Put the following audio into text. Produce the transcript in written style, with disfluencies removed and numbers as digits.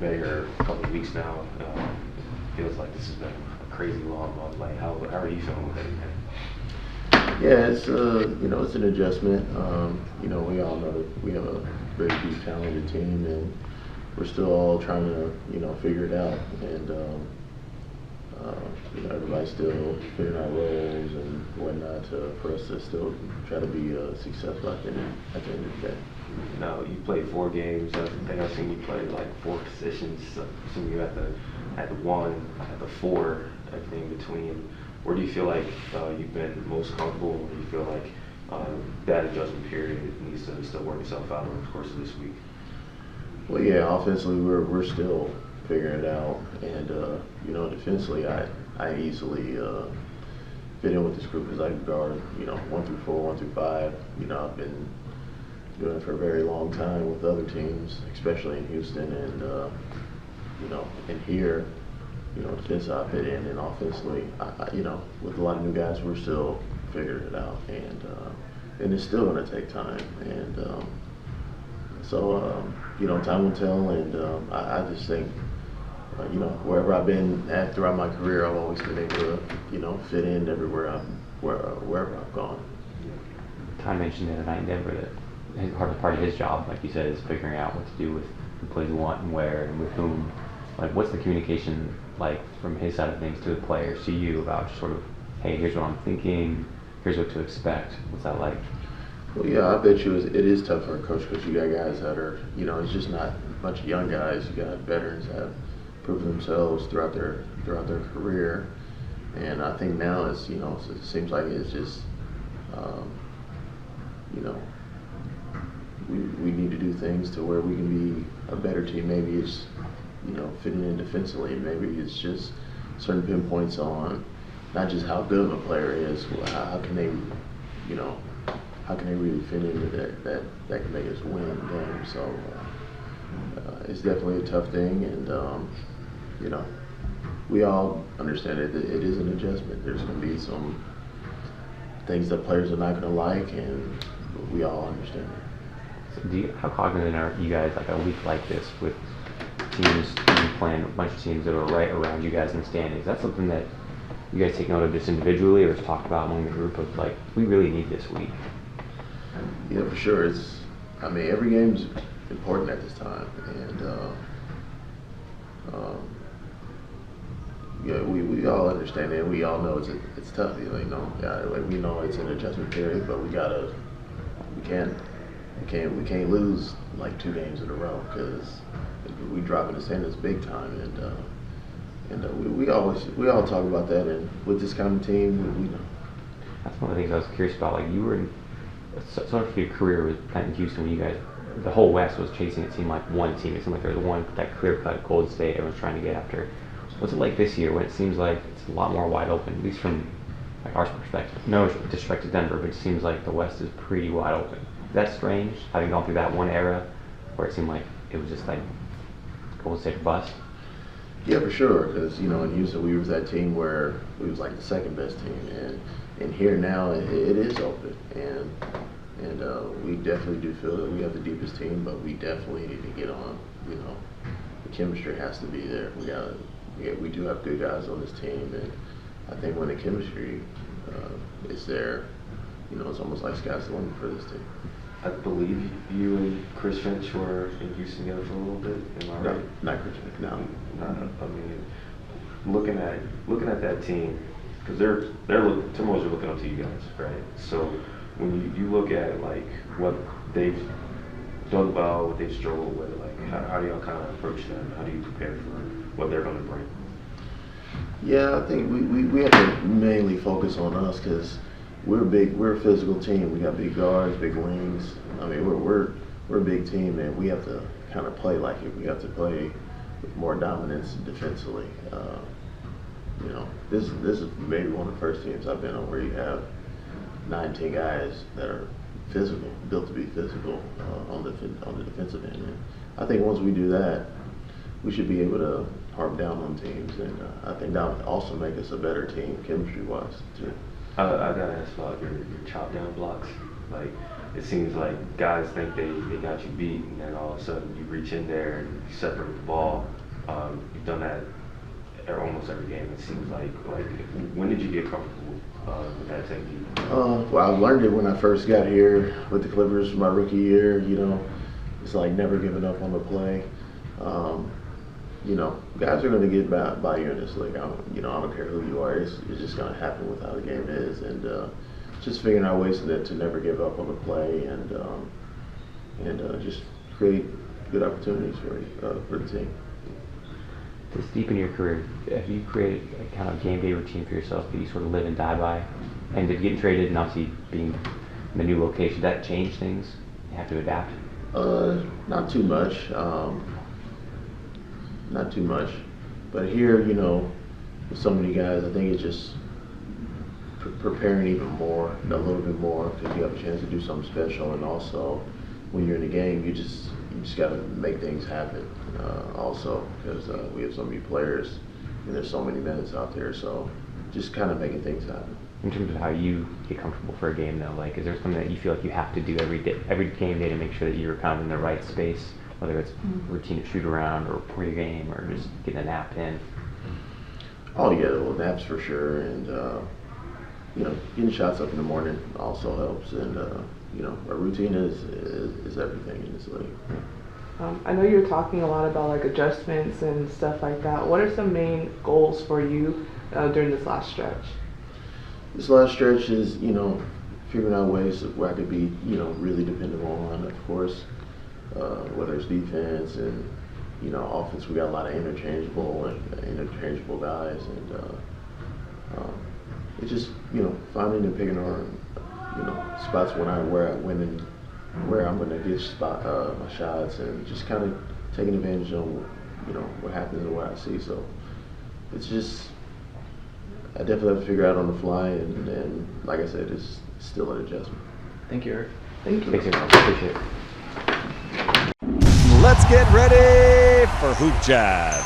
been here a couple of weeks now. Feels like this has been a crazy long month. Like, how are you feeling with everything? Yeah, it's it's an adjustment. We all know that we have a very deep, talented team, and we're still all trying to figure it out. And everybody's still figuring out roles and whatnot for us to still try to be successful at the end of the day. Now, you played 4 games. I think I've seen you play like 4 positions. Some of you at the 1, at the 4, everything in between. Where do you feel like you've been most comfortable? Where do you feel like that adjustment period needs to still work itself out over the course of this week? Well, yeah, offensively we're still figuring it out, and defensively I easily fit in with this group as I guard 1 through 4, 1 through 5. I've been doing it for a very long time with other teams, especially in Houston, and and here. Defensively I fit in, and offensively, with a lot of new guys, we're still figuring it out, and it's still going to take time, and time will tell, and I just think, wherever I've been at throughout my career, I've always been able to, fit in everywhere wherever I've gone. Ty mentioned the other night in Denver that part of his job, like you said, is figuring out what to do with who plays what and where and with whom. Like, what's the communication like from his side of things to the players, to you, about just sort of, hey, here's what I'm thinking, here's what to expect? What's that like? Well, yeah, I bet you it is tough for a coach, because you got guys that are, it's just not a bunch of young guys. You got veterans that have proven themselves throughout their career, and I think now it seems like it's just, we need to do things to where we can be a better team. Maybe it's fitting in defensively. Maybe it's just certain pinpoints on not just how good of a player is, how can they really fit into that can make us win the game. So it's definitely a tough thing, and we all understand it. It is an adjustment. There's going to be some things that players are not going to like, and we all understand it. So how cognizant are you guys, like a week like this, with teams playing a bunch of teams that are right around you guys in the standings? Is that something that you guys take note of just individually, or it's talked about among the group of, like, we really need this week? Yeah, for sure. Every game's important at this time, and we all understand it. We all know it's tough. We know it's an adjustment period, but we can't lose like 2 games in a row, because we drop in the standings big time, and we all talk about that. And with this kind of team, we know. That's one of the things I was curious about. Like, you were in sort of your career was in Houston when you guys, the whole West was chasing, it seemed like, one team. It seemed like there was one, that clear-cut Golden State everyone's trying to get after. What's it like this year when it seems like it's a lot more wide open, at least from like our perspective? No disrespect to Denver, but it seems like the West is pretty wide open. Is that strange, having gone through that one era where it seemed like it was just like Golden State bust? Yeah, for sure, because in Houston we was that team where we was like the second best team, and here now it is open, and we definitely do feel that we have the deepest team, but we definitely need to get on. The chemistry has to be there. We do have good guys on this team, and I think when the chemistry is there, it's almost like sky's the limit for this team. I believe you and Chris Finch were in Houston together for a little bit. Am I right? Not Chris Finch. No. Looking at that team, because Timberwolves are looking up to you guys, right? So when you look at like what they've done well, what they've struggled with, like how do y'all kind of approach them? How do you prepare for what they're going to bring? Yeah, I think we have to mainly focus on us, because we're a physical team. We got big guards, big wings. We're a big team, and we have to kind of play like it. We have to play with more dominance defensively. This is maybe one of the first teams I've been on where you have 9-10 guys that are physical, built to be physical on the defensive end. And I think once we do that, we should be able to harp down on teams, and I think that would also make us a better team chemistry-wise too. I gotta ask about your chop down blocks. Like, it seems like guys think they got you beat, and then all of a sudden you reach in there and you separate the ball. You've done that almost every game. It seems like when did you get comfortable with that technique? Well, I learned it when I first got here with the Clippers my rookie year. You know, it's like never giving up on the play. You know, guys are going to get by you in this league. I don't care who you are. It's just going to happen with how the game is, and just figuring out ways to never give up on the play, and just create good opportunities for the team. This deep in your career, have you created a kind of game day routine for yourself that you sort of live and die by? And did getting traded and obviously being in the new location, did that change things? You have to adapt? Not too much. Not too much. But here, you know, with so many guys, I think it's just preparing even more, a little bit more, because you have a chance to do something special. And also, when you're in the game, you just got to make things happen. Also, because we have so many players, and there's so many minutes out there. So, just kind of making things happen. In terms of how you get comfortable for a game, though, like, is there something that you feel like you have to do every game day to make sure that you're kind of in the right space, whether it's routine to shoot around or pre-game or just getting a nap in? Oh yeah, well, naps for sure, and you know, getting shots up in the morning also helps, and you know, a routine is everything in this league. I know you're talking a lot about like adjustments and stuff like that. What are some main goals for you during this last stretch? This last stretch is, you know, figuring out ways where I could be, you know, really dependable on, of course, whether it's defense and, you know, offense. We got a lot of interchangeable guys, and it's just, you know, finding and picking on, you know, spots where I win and where I'm going to get my shots, and just kind of taking advantage of, you know, what happens and what I see. So it's just, I definitely have to figure out on the fly, and like I said, it's still an adjustment. Thank you, Eric. Thank you. Thanks, everyone. Appreciate it. Let's get ready for Hoop Jab.